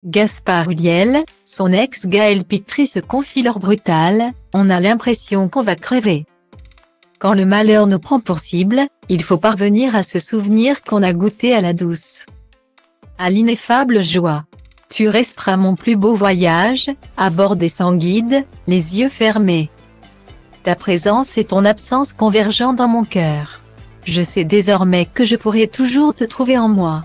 Gaspard Ulliel, son ex Gaël Pittry se confie l'heure brutale, on a l'impression qu'on va crever. Quand le malheur nous prend pour cible, il faut parvenir à se souvenir qu'on a goûté à la douce, à l'ineffable joie. Tu resteras mon plus beau voyage, abordé sans guide, les yeux fermés. Ta présence et ton absence convergent dans mon cœur. Je sais désormais que je pourrai toujours te trouver en moi.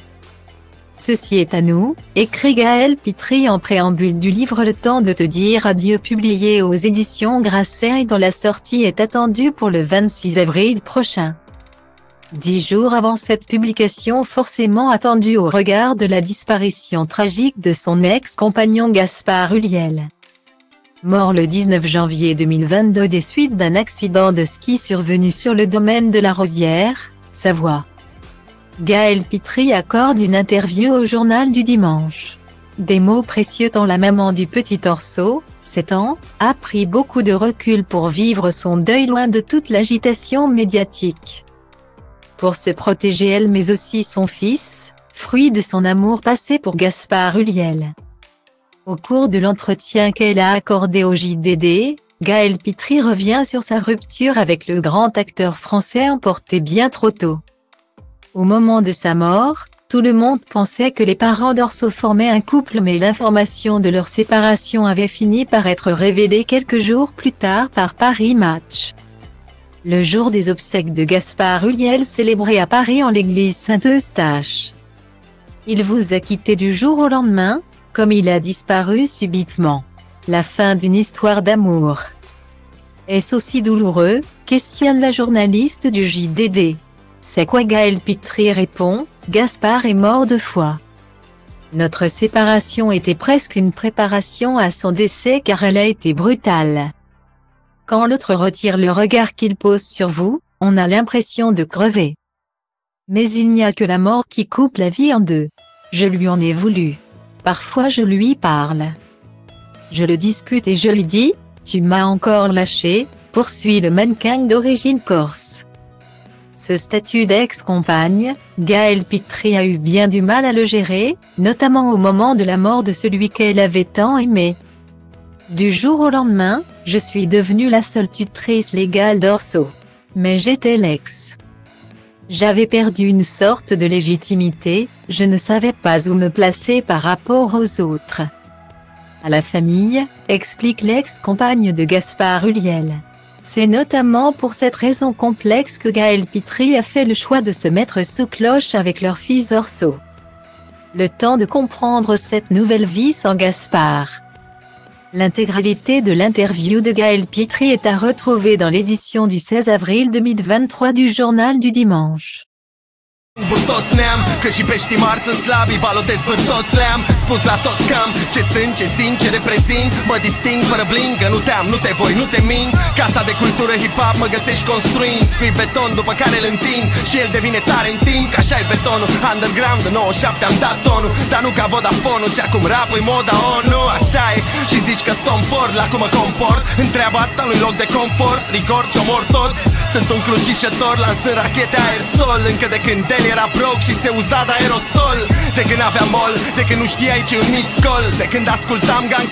Ceci est à nous, écrit Gaël Pittry en préambule du livre Le temps de te dire adieu publié aux éditions Grasset et dont la sortie est attendue pour le 26 avril prochain. 10 jours avant cette publication forcément attendue au regard de la disparition tragique de son ex-compagnon Gaspard Ulliel. Mort le 19 janvier 2022 des suites d'un accident de ski survenu sur le domaine de la Rosière, Savoie. Gaël Pittry accorde une interview au Journal du Dimanche. Des mots précieux tant la maman du petit Orso, 7 ans, a pris beaucoup de recul pour vivre son deuil loin de toute l'agitation médiatique. Pour se protéger elle mais aussi son fils, fruit de son amour passé pour Gaspard Ulliel. Au cours de l'entretien qu'elle a accordé au JDD, Gaël Pittry revient sur sa rupture avec le grand acteur français emporté bien trop tôt. Au moment de sa mort, tout le monde pensait que les parents d'Orso formaient un couple mais l'information de leur séparation avait fini par être révélée quelques jours plus tard par Paris Match. Le jour des obsèques de Gaspard Ulliel célébré à Paris en l'église Saint-Eustache. Il vous a quitté du jour au lendemain, comme il a disparu subitement. La fin d'une histoire d'amour. Est-ce aussi douloureux, questionne la journaliste du JDD. C'est quoi Gaël Pittry répond, Gaspard est mort 2 fois. Notre séparation était presque une préparation à son décès car elle a été brutale. Quand l'autre retire le regard qu'il pose sur vous, on a l'impression de crever. Mais il n'y a que la mort qui coupe la vie en deux. Je lui en ai voulu. Parfois je lui parle. Je le dispute et je lui dis, tu m'as encore lâché, poursuit le mannequin d'origine corse. Ce statut d'ex-compagne, Gaël Pittry a eu bien du mal à le gérer, notamment au moment de la mort de celui qu'elle avait tant aimé. Du jour au lendemain, je suis devenue la seule tutrice légale d'Orso. Mais j'étais l'ex. J'avais perdu une sorte de légitimité, je ne savais pas où me placer par rapport aux autres. À la famille, explique l'ex-compagne de Gaspard Ulliel. C'est notamment pour cette raison complexe que Gaël Pittry a fait le choix de se mettre sous cloche avec leur fils Orso. Le temps de comprendre cette nouvelle vie sans Gaspard. L'intégralité de l'interview de Gaël Pittry est à retrouver dans l'édition du 16 avril 2023 du Journal du Dimanche. Toți neam, că și peștii mari sunt slabi, balotez pe toți le-am spus la toți cam ce sunt, ce simt, ce reprezint. Mă disting fără bling, că nu te-am, nu te voi, nu te mint. Casa de cultură hip-hop mă găsești construind, scui beton după care îl întind și el devine tare în timp, că așa e betonul. Underground de 97 am dat tonul, dar nu ca Vodafone-ul și acum rap-ul moda ONU, așa e. Și zici că stom Ford, la cum mă comport, întreabă asta nu-i loc de confort, record și omor tot. Sunt un crucișător, lansând rachete aerosol, încă de când el era broke și se uza de aerosol. De când aveam mol, de când nu știai ce-i un miscol, de când ascultam gang